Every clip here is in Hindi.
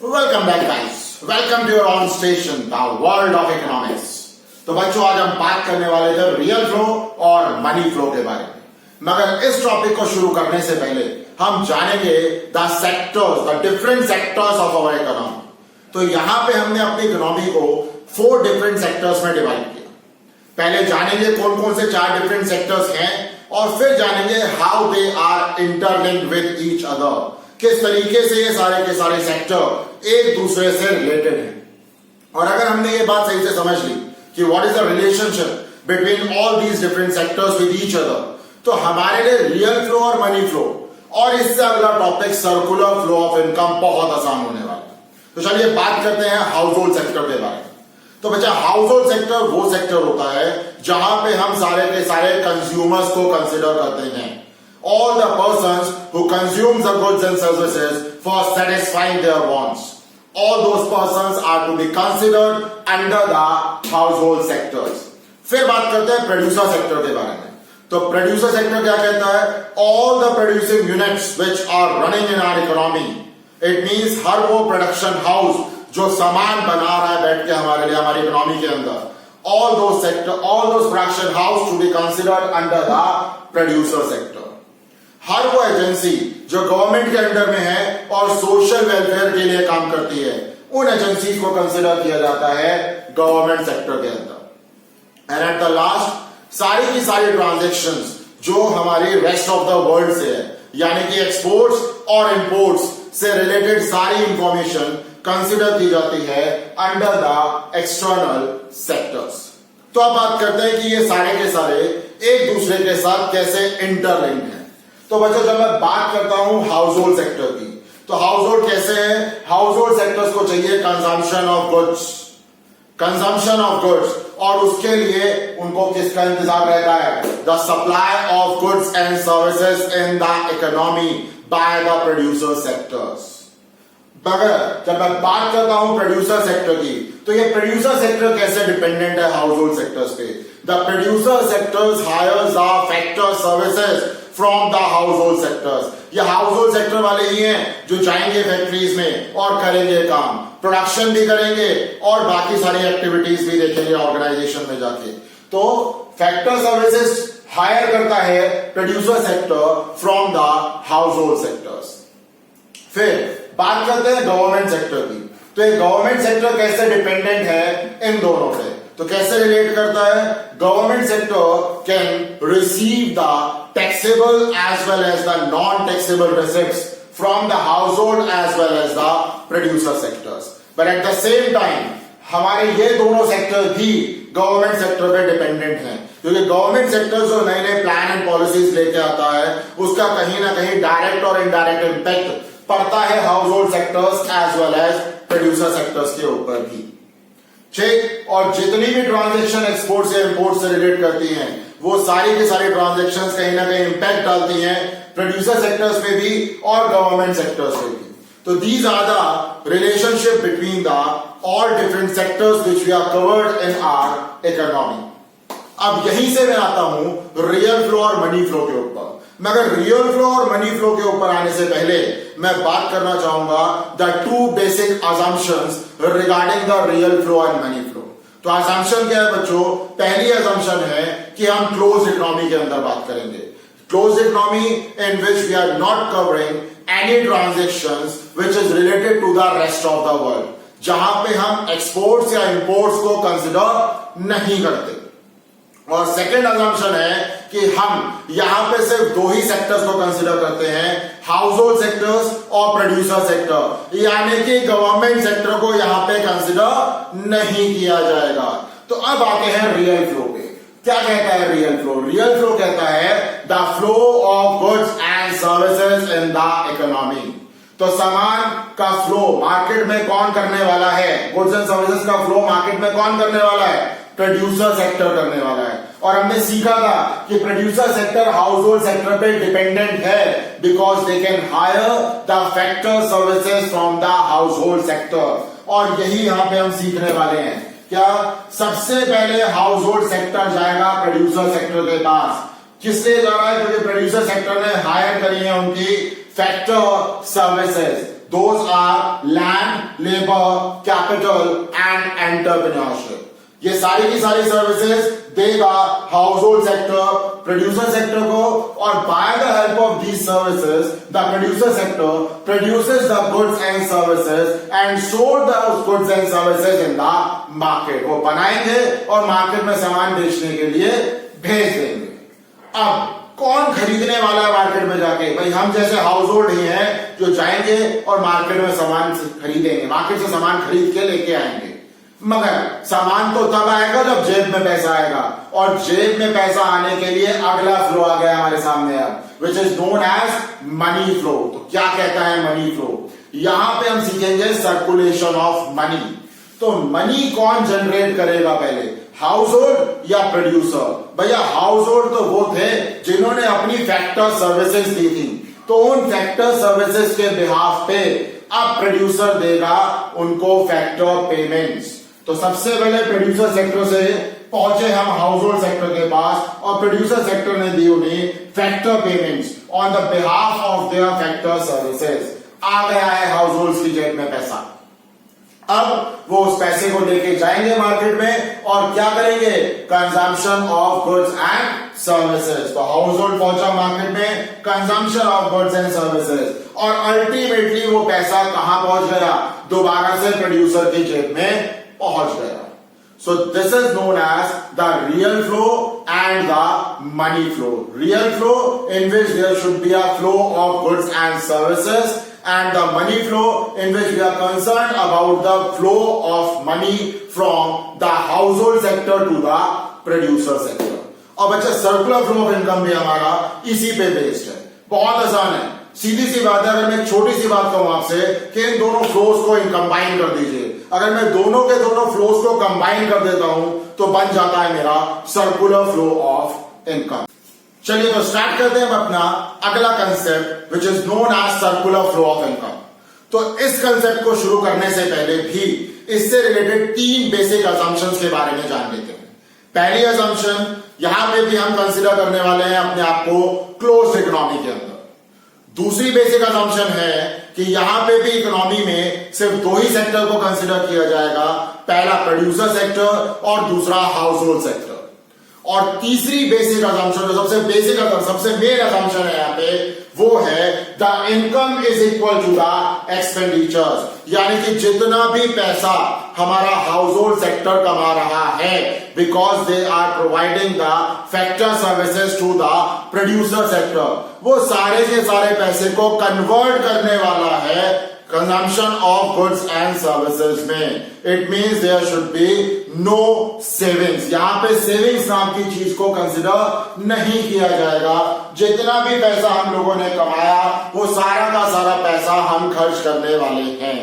Welcome back guys, welcome to your own station the world of economics. तो बच्चों, आज हम बात करने वाले थे रियल फ्लो और मनी फ्लो के बारे में। मगर इस टॉपिक को शुरू करने से पहले हम जानेंगे the sectors, the different sectors of our economy. तो यहां पे हमने अपनी इकोनॉमी को 4 डिफरेंट सेक्टर्स में डिवाइड किया। पहले जानेंगे कौन कौन से 4 डिफरेंट सेक्टर्स हैं और फिर जानेंगे how they are interlinked with each other, किस तरीके से ये सारे के सारे सेक्टर एक दूसरे से रिलेटेड हैं। और अगर हमने ये बात सही से समझ ली कि what is the relationship between all these different sectors with each other, तो हमारे लिए रियल फ्लो और मनी फ्लो और इससे अगला topic circular flow of income बहुत आसान होने वाला है। तो चलिए बात करते हैं हाउस होल्ड सेक्टर के बारे में। तो बच्चा, हाउस होल्ड सेक्टर वो सेक्टर होता है जहां पे हम सारे के सारे कंज्यूमर्स को कंसिडर करते हैं। All the persons who consume the goods and services for satisfying their wants, all those persons are to be considered under the household sectors. फिर बात करते हैं प्रोड्यूसर सेक्टर के बारे में। तो प्रोड्यूसर सेक्टर क्या कहता है? All the producing units which are running in our economy. It means हर वो प्रोडक्शन हाउस जो सामान बना रहा है बैठ के हमारे लिए हमारी इकोनॉमी के अंदर, all those production house to be considered under the producer sector. हर वो एजेंसी जो गवर्नमेंट के अंडर में है और सोशल वेलफेयर के लिए काम करती है, उन एजेंसीज को कंसिडर किया जाता है गवर्नमेंट सेक्टर के अंदर। एंड एट द लास्ट, सारी की सारी ट्रांजैक्शंस जो हमारी रेस्ट ऑफ द वर्ल्ड से है, यानी कि एक्सपोर्ट्स और इंपोर्ट्स से रिलेटेड सारी इंफॉर्मेशन कंसिडर की जाती है अंडर द एक्सटर्नल सेक्टर्स। तो अब बात करते हैं कि ये सारे के सारे एक दूसरे के साथ कैसे इंटरलिंक्ड हैं। तो बच्चों, जब मैं बात करता हूं हाउस होल्ड सेक्टर की, तो हाउस होल्ड कैसे है? हाउस होल्ड सेक्टर्स को चाहिए कंजम्पशन ऑफ गुड्स, और उसके लिए उनको किसका इंतजार रहता है? The supply of goods and services in the economy by the producer sectors. मगर जब मैं बात करता हूं प्रोड्यूसर सेक्टर की, तो ये प्रोड्यूसर सेक्टर कैसे डिपेंडेंट है हाउस होल्ड सेक्टर्स पे? The producer sectors hires the factor services from the household sectors. ये हाउस होल्ड सेक्टर वाले ही हैं जो जाएंगे फैक्ट्रीज में और करेंगे काम, प्रोडक्शन भी करेंगे और बाकी सारी एक्टिविटीज भी देखेंगे ऑर्गेनाइजेशन में जाके। तो फैक्टर सर्विसेज हायर करता है producer sector from the household sectors. फिर बात करते हैं गवर्नमेंट सेक्टर की। तो ये गवर्नमेंट सेक्टर कैसे डिपेंडेंट है इन दोनों पे? तो कैसे रिलेट करता है? Government sector can receive the taxable as well as the non-taxable receipts from the household as well as the producer sectors. But at the same time, हमारे ये दोनों सेक्टर भी गवर्नमेंट सेक्टर पे डिपेंडेंट हैं, क्योंकि गवर्नमेंट सेक्टर जो नए नए प्लान एंड पॉलिसीज लेके आता है, उसका कहीं ना कहीं डायरेक्ट और इनडायरेक्ट इंपैक्ट पड़ता है household sectors as well as producer sectors के ऊपर भी। ठीक, और जितनी भी ट्रांजेक्शन एक्सपोर्ट से इंपोर्ट से रिलेट करती हैं, वो सारी की सारी ट्रांजैक्शंस कहीं ना कहीं इंपैक्ट डालती हैं प्रोड्यूसर सेक्टर्स पे भी और गवर्नमेंट सेक्टर्स पे भी। तो these are the relationship between the all different sectors which we are covered in our economy. अब यहीं से मैं आता हूं रियल फ्लो और मनी फ्लो के ऊपर। मगर रियल फ्लो और मनी फ्लो के ऊपर आने से पहले मैं बात करना चाहूंगा the 2 basic assumptions regarding the real flow and money flow. तो असम्पशन क्या है बच्चों? पहली असम्पशन है कि हम क्लोज इकोनॉमी के अंदर बात करेंगे। Close economy in which we are not covering any transactions which is related to the rest of the world, जहां पे हम एक्सपोर्ट्स या इंपोर्ट्स को कंसिडर नहीं करते। और सेकेंड असम्पशन है कि हम यहां पे सिर्फ 2 ही सेक्टर्स को कंसिडर करते हैं, हाउस होल्ड सेक्टर्स और प्रोड्यूसर सेक्टर, यानी कि गवर्नमेंट सेक्टर को यहां पे कंसिडर नहीं किया जाएगा। तो अब आते हैं रियल फ्लो पे। क्या कहता है रियल फ्लो? रियल फ्लो कहता है the flow of goods and services in the economy. तो सामान का फ्लो मार्केट में कौन करने वाला है? गुड्स एंड सर्विसेज का फ्लो मार्केट में कौन करने वाला है? प्रोड्यूसर सेक्टर करने वाला है। और हमने सीखा था कि producer sector house hold sector पे डिपेंडेंट है because they can hire the factor services from the household sector. और यही यहां पे हम सीखने वाले हैं। क्या? सबसे पहले हाउस होल्ड सेक्टर जाएगा प्रोड्यूसर सेक्टर के पास। किससे जा रहा है? क्योंकि प्रोड्यूसर सेक्टर ने हायर करी है उनकी factor services. Those are land, labour, capital and entrepreneurship. ये सारी की सारी सर्विसेज देगा household sector producer sector को, और by the help of these services the producer sector produces the goods and services and sold the goods and services in the market. वो बनाएंगे और मार्केट में सामान बेचने के लिए भेज देंगे। अब कौन खरीदने वाला है मार्केट में जाके? भाई हम जैसे हाउस होल्ड ही हैं जो जाएंगे और मार्केट में सामान खरीदेंगे, मार्केट से सामान खरीद के लेके आएंगे। मगर सामान तो तब आएगा जब जेब में पैसा आएगा, और जेब में पैसा आने के लिए अगला फ्लो आ गया हमारे सामने अब, which is known as money flow. तो क्या कहता है मनी फ्लो? यहां पे हम सीखेंगे सर्कुलेशन ऑफ मनी। तो मनी कौन जनरेट करेगा पहले, हाउस होल्ड या प्रोड्यूसर? भैया हाउस होल्ड तो वो थे जिन्होंने अपनी फैक्टर सर्विसेज दी थी, तो उन फैक्टर सर्विसेज के बिहाफ पे अब प्रोड्यूसर देगा उनको फैक्टर पेमेंट्स। तो सबसे पहले प्रोड्यूसर सेक्टर से पहुंचे हम हाउस होल्ड सेक्टर के पास, और प्रोड्यूसर सेक्टर ने दी उन्हें factor payments on the behalf of their factor services. आ गया है हाउस होल्ड की जेब में पैसा। अब वो उस पैसे को लेके जाएंगे मार्केट में और क्या करेंगे? Consumption of goods and services. तो हाउस होल्ड पहुंचा मार्केट में, consumption of goods and services, और अल्टीमेटली वो पैसा कहां पहुंच गया? दोबारा से प्रोड्यूसर की जेब में पहुंच गया। So this is known as the real flow and the money flow. Real flow in which there should be a flow of goods and services, and the money flow in which we are concerned about the flow of money from the household sector to the producer sector. और बच्चा सर्कुलर फ्लो ऑफ इनकम भी हमारा इसी पे बेस्ड है। बहुत आसान है, सीधी सी बात है। अगर मैं छोटी सी बात कहूं आपसे कि इन दोनों फ्लोज को कंबाइन कर दीजिए, अगर मैं दोनों के दोनों फ्लोज को कंबाइन कर देता हूं तो बन जाता है मेरा सर्कुलर फ्लो ऑफ इनकम। चलिए तो स्टार्ट करते हैं अपना अगला concept which is known as circular flow of income. तो इस कंसेप्ट को शुरू करने से पहले भी इससे रिलेटेड 3 बेसिक असम्पशंस के बारे में जान लेते हैं। पहली असम्पशन, यहां पे भी हम कंसिडर करने वाले हैं अपने आप को क्लोज्ड इकोनॉमी के अंदर। दूसरी बेसिक असम्पशन है कि यहां पे भी इकोनॉमी में सिर्फ 2 ही सेक्टर को कंसिडर किया जाएगा, पहला प्रोड्यूसर सेक्टर और दूसरा हाउस होल्ड सेक्टर। और तीसरी बेसिक असम्पशन, जो सबसे बेसिक सबसे मेन असम्पशन है यहां पे, वो है the income is equal to the expenditures. यानी कि जितना भी पैसा हमारा हाउस होल्ड सेक्टर कमा रहा है, because they are providing the factor services to the producer sector, वो सारे के सारे पैसे को कन्वर्ट करने वाला है consumption of goods and services में। It means there should be no savings. यहां पे सेविंग्स नाम की चीज को कंसिडर नहीं किया जाएगा। जितना भी पैसा हम लोगों ने कमाया वो सारा का सारा पैसा हम खर्च करने वाले हैं।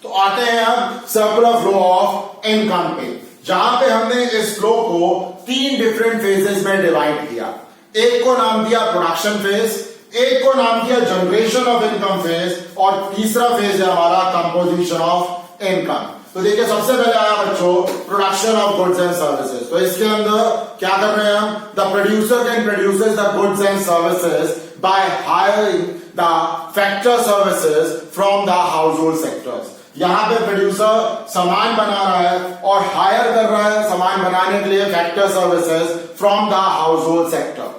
तो आते हैं अब सर्कुलर फ्लो ऑफ इनकम पे, जहां पे हमने इस फ्लो को 3 डिफरेंट फेजेस में डिवाइड किया। एक को नाम दिया प्रोडक्शन फेज, एक को नाम दिया जनरेशन ऑफ इनकम फेज, और तीसरा फेज है हमारा कंपोजिशन ऑफ इनकम। तो देखिए सबसे पहले आया बच्चों production of goods and services. तो इसके अंदर क्या कर रहे हैं हम? The producer can produces the goods and services by hiring the factor services from the household sectors. यहां पे प्रोड्यूसर सामान बना रहा है और हायर कर रहा है सामान बनाने के लिए factor services from the household sector.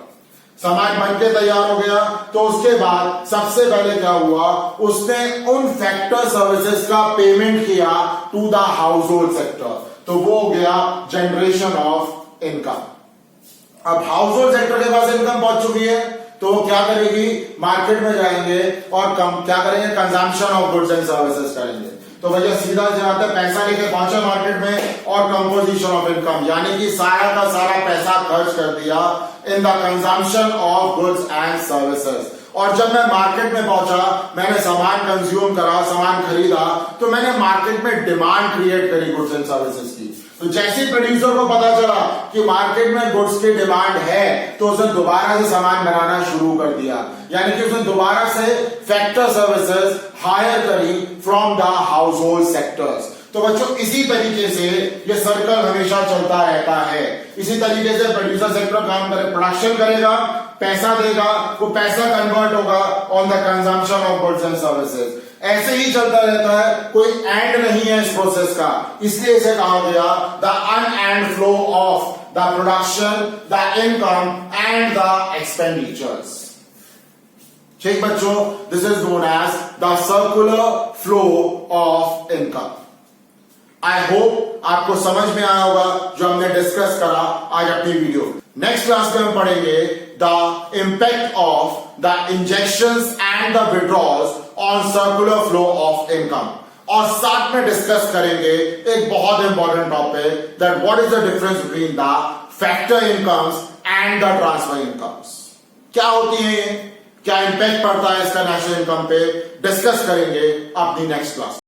सामान बनके तैयार हो गया, तो उसके बाद सबसे पहले क्या हुआ? उसने उन फैक्टर सर्विसेज का पेमेंट किया to the household sector. तो वो हो गया जनरेशन ऑफ इनकम। अब हाउस होल्ड सेक्टर के पास इनकम पहुंच चुकी है, तो वो क्या करेगी? मार्केट में जाएंगे और क्या करेंगे? Consumption of goods and services करेंगे। तो भैया सीधा जाता है, पैसा लेके पहुंचा मार्केट में और कंपोजिशन ऑफ इनकम, यानी कि सारा का सारा पैसा खर्च कर दिया in the consumption of goods and services. और जब मैं मार्केट में पहुंचा, मैंने सामान कंज्यूम करा, सामान खरीदा, तो मैंने मार्केट में डिमांड क्रिएट करी गुड्स एंड सर्विसेज की। तो जैसे ही प्रोड्यूसर को पता चला कि मार्केट में गुड्स की डिमांड है, तो उसने दोबारा से सामान बनाना शुरू कर दिया, यानी कि उसने दोबारा से फैक्टर सर्विसेज हायर करी from the household sectors. तो बच्चों इसी तरीके से ये सर्कल हमेशा चलता रहता है। इसी तरीके से प्रोड्यूसर सेक्टर काम करे, प्रोडक्शन करेगा, पैसा देगा, वो पैसा कन्वर्ट होगा on the consumption of goods and services. ऐसे ही चलता रहता है, कोई एंड नहीं है इस प्रोसेस का, इसलिए इसे कहा गया the unend flow of the production, the income and the expenditures. ठीक बच्चों, this is known as the circular flow of income. I hope आपको समझ में आया होगा जो हमने डिस्कस करा आज अपनी वीडियो। नेक्स्ट क्लास में हम पढ़ेंगे the impact of the injections and the withdrawals on circular flow of income, और साथ में डिस्कस करेंगे एक बहुत important topic, that what is the difference between the factor incomes and the transfer incomes. क्या होती है ये, क्या इंपैक्ट पड़ता है इसका नेशनल इनकम पे, डिस्कस करेंगे अपनी नेक्स्ट क्लास।